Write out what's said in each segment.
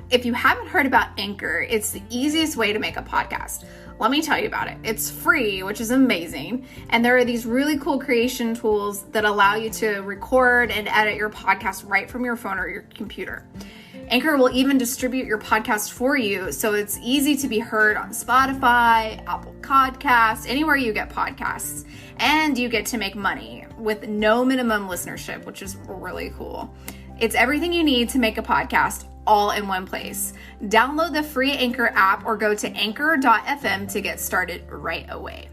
If you haven't heard about Anchor, it's the easiest way to make a podcast. Let me tell you about it. It's free, which is amazing. And there are these really cool creation tools that allow you to record and edit your podcast right from your phone or your computer. Anchor will even distribute your podcast for you, so it's easy to be heard on Spotify, Apple Podcasts, anywhere you get podcasts. And you get to make money with no minimum listenership, which is really cool. It's everything you need to make a podcast all in one place. Download the free Anchor app or go to anchor.fm to get started right away.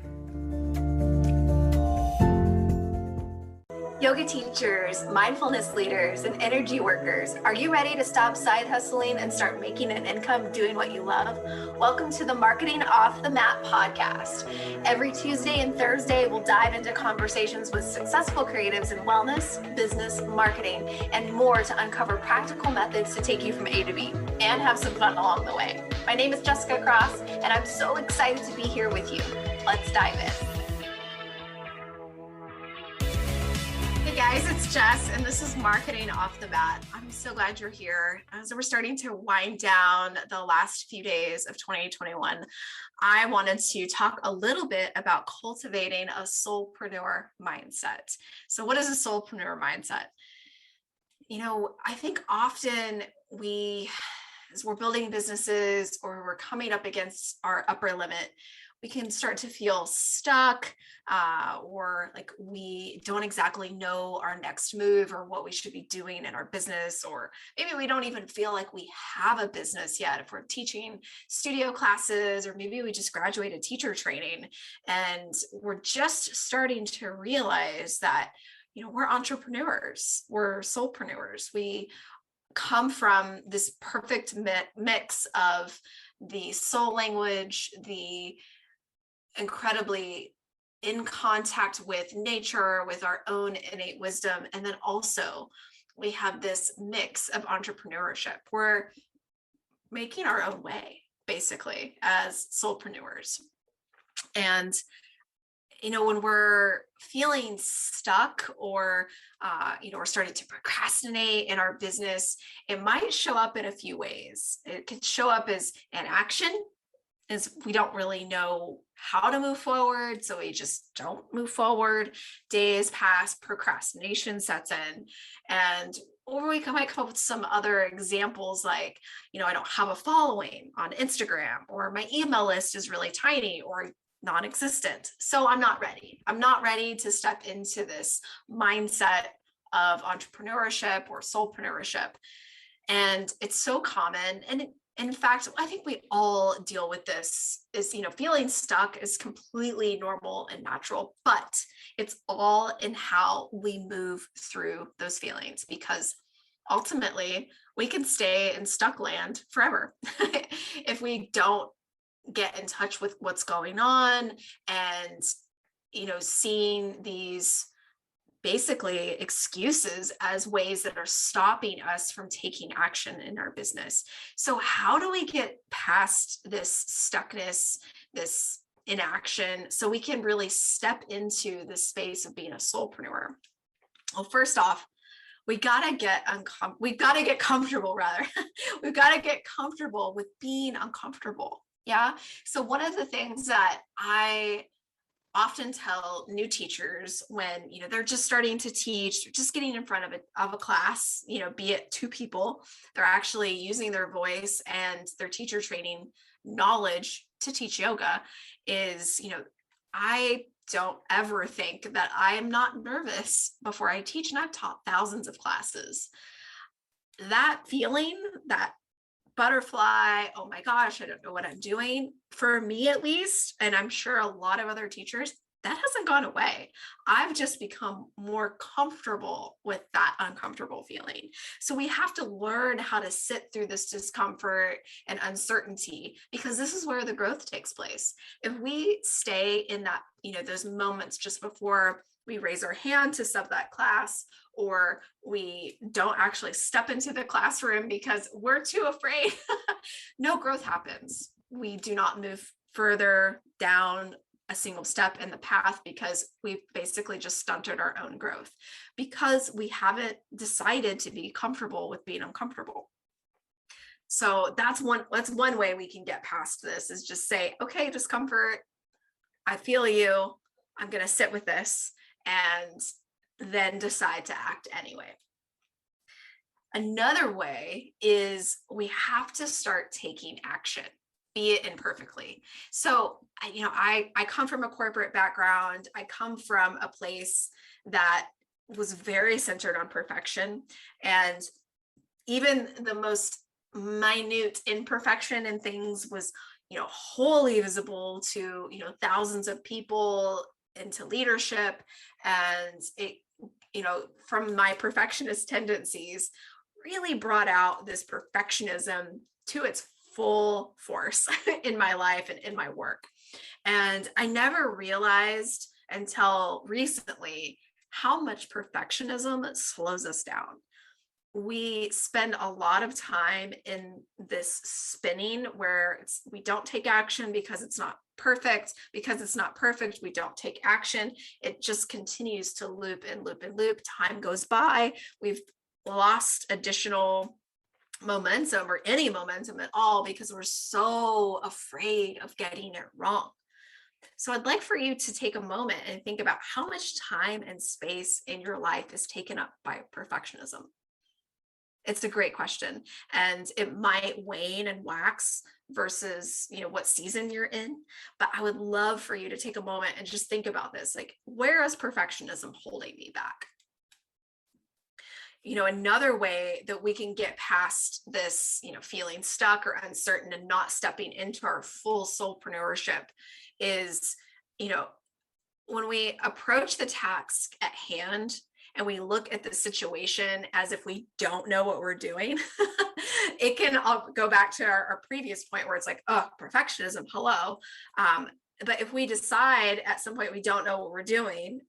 Yoga teachers, mindfulness leaders, and energy workers, are you ready to stop side hustling and start making an income doing what you love? Welcome to the Marketing Off the Mat podcast. Every Tuesday and Thursday, we'll dive into conversations with successful creatives in wellness, business, marketing, and more to uncover practical methods to take you from A to B and have some fun along the way. My name is Jessica Cross, and I'm so excited to be here with you. Let's dive in. Hey guys, it's Jess, and this is Marketing Off the Bat. I'm so glad you're here. As we're starting to wind down the last few days of 2021, I wanted to talk a little bit about cultivating a soulpreneur mindset. So what is a soulpreneur mindset? You know, I think often as we're building businesses or we're coming up against our upper limit, we can start to feel stuck or like we don't exactly know our next move or what we should be doing in our business, or maybe we don't even feel like we have a business yet if we're teaching studio classes, or maybe we just graduated teacher training and we're just starting to realize that, you know, we're entrepreneurs, we're soulpreneurs. We come from this perfect mix of the soul language, the incredibly in contact with nature, with our own innate wisdom. And then also we have this mix of entrepreneurship. We're making our own way, basically, as soulpreneurs. And, you know, when we're feeling stuck or, we're starting to procrastinate in our business, it might show up in a few ways. It could show up as inaction, is we don't really know how to move forward, so we just don't move forward. Days pass, procrastination sets in, or we might come up with some other examples like, you know, I don't have a following on Instagram, or my email list is really tiny or non-existent, so I'm not ready. I'm not ready to step into this mindset of entrepreneurship or soulpreneurship. And it's so common. And in fact, I think we all deal with this. Is, you know, feeling stuck is completely normal and natural, but it's all in how we move through those feelings, because ultimately we can stay in stuck land forever if we don't get in touch with what's going on and, you know, seeing these basically excuses as ways that are stopping us from taking action in our business. So how do we get past this stuckness, this inaction, so we can really step into the space of being a soulpreneur? Well, first off, we gotta get comfortable rather. We've got to get comfortable with being uncomfortable. Yeah. So one of the things that I often tell new teachers when, you know, they're just starting to teach, just getting in front of a class, you know, be it two people, they're actually using their voice and their teacher training knowledge to teach yoga, is, you know, I don't ever think that I am not nervous before I teach, and I've taught thousands of classes. That feeling, that butterfly, oh my gosh, I don't know what I'm doing, for me at least, and I'm sure a lot of other teachers, that hasn't gone away. I've just become more comfortable with that uncomfortable feeling. So we have to learn how to sit through this discomfort and uncertainty, because this is where the growth takes place. If we stay in that, you know, those moments just before we raise our hand to sub that class, or we don't actually step into the classroom because we're too afraid, no growth happens. We do not move further down a single step in the path, because we've basically just stunted our own growth, because we haven't decided to be comfortable with being uncomfortable. So that's one way we can get past this, is just say, okay, discomfort, I feel you. I'm going to sit with this, and then decide to act anyway. Another way is we have to start taking action, be it imperfectly. So, I come from a corporate background. I come from a place that was very centered on perfection. And even the most minute imperfection in things was, wholly visible to, thousands of people, into leadership. And it, from my perfectionist tendencies, really brought out this perfectionism to its full force in my life and in my work. And I never realized until recently how much perfectionism slows us down. We spend a lot of time in this spinning where we don't take action because it's not perfect. Because it's not perfect, we don't take action. It just continues to loop and loop and loop. Time goes by. We've lost additional momentum, or any momentum at all, because we're so afraid of getting it wrong. So I'd like for you to take a moment and think about how much time and space in your life is taken up by perfectionism. It's a great question, and it might wane and wax versus, what season you're in. But I would love for you to take a moment and just think about this. Like, where is perfectionism holding me back? Another way that we can get past this, feeling stuck or uncertain and not stepping into our full soulpreneurship is, when we approach the task at hand and we look at the situation as if we don't know what we're doing, it can all go back to our previous point where it's like, oh, perfectionism, hello. But if we decide at some point we don't know what we're doing,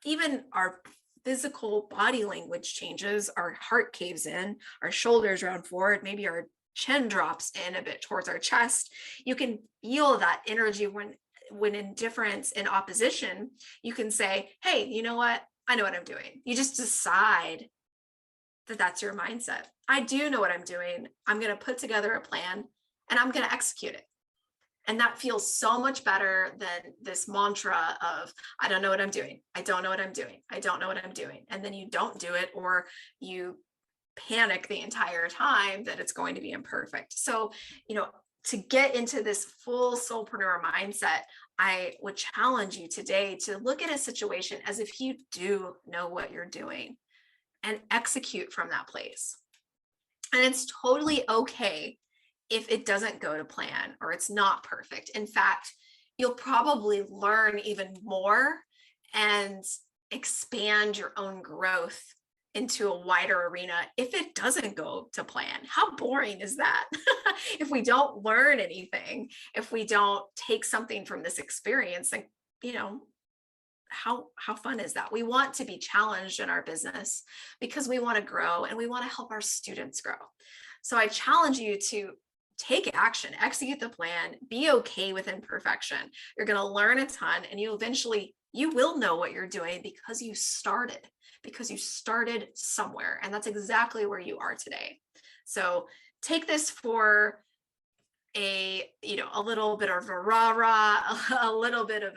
even our physical body language changes, our heart caves in, our shoulders round forward, maybe our chin drops in a bit towards our chest. You can feel that energy when in difference, in opposition. You can say, hey, you know what? I know what I'm doing. You just decide that that's your mindset. I do know what I'm doing. I'm going to put together a plan and I'm going to execute it. And that feels so much better than this mantra of, I don't know what I'm doing. I don't know what I'm doing. I don't know what I'm doing. And then you don't do it, or you panic the entire time that it's going to be imperfect. So, to get into this full soulpreneur mindset, I would challenge you today to look at a situation as if you do know what you're doing and execute from that place. And it's totally okay if it doesn't go to plan or it's not perfect. In fact, you'll probably learn even more and expand your own growth into a wider arena if it doesn't go to plan. How boring is that? If we don't learn anything, if we don't take something from this experience, like, how fun is that? We want to be challenged in our business because we want to grow and we want to help our students grow. So I challenge you to take action, execute the plan, be okay with imperfection. You're going to learn a ton, and you will know what you're doing because you started somewhere. And that's exactly where you are today. So take this for a little bit of a rah-rah, a little bit of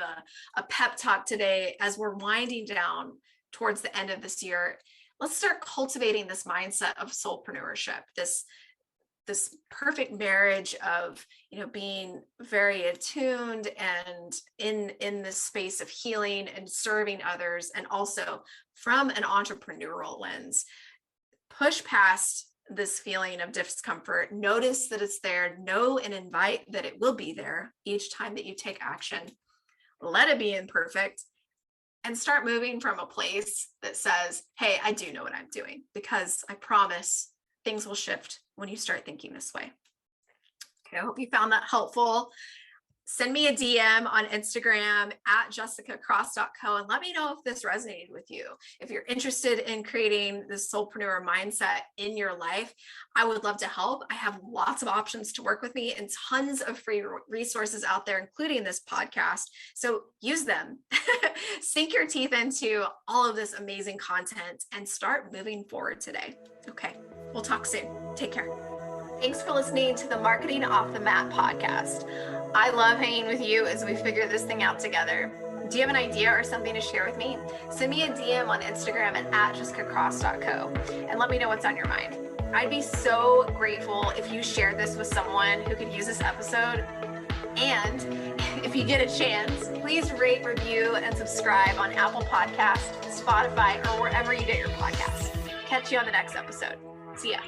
a pep talk today as we're winding down towards the end of this year. Let's start cultivating this mindset of soulpreneurship, this perfect marriage of, being very attuned and in this space of healing and serving others, and also from an entrepreneurial lens. Push past this feeling of discomfort. Notice that it's there. Know and invite that it will be there each time that you take action. Let it be imperfect, and start moving from a place that says, hey, I do know what I'm doing, because I promise things will shift when you start thinking this way. Okay, I hope you found that helpful. Send me a DM on Instagram at jessicacross.co and let me know if this resonated with you. If you're interested in creating this soulpreneur mindset in your life, I would love to help. I have lots of options to work with me and tons of free resources out there, including this podcast. So use them. Sink your teeth into all of this amazing content and start moving forward today. Okay, we'll talk soon. Take care. Thanks for listening to the Marketing Off the Mat podcast. I love hanging with you as we figure this thing out together. Do you have an idea or something to share with me? Send me a DM on Instagram at jessicacross.co and let me know what's on your mind. I'd be so grateful if you shared this with someone who could use this episode. And if you get a chance, please rate, review, and subscribe on Apple Podcasts, Spotify, or wherever you get your podcasts. Catch you on the next episode. See ya.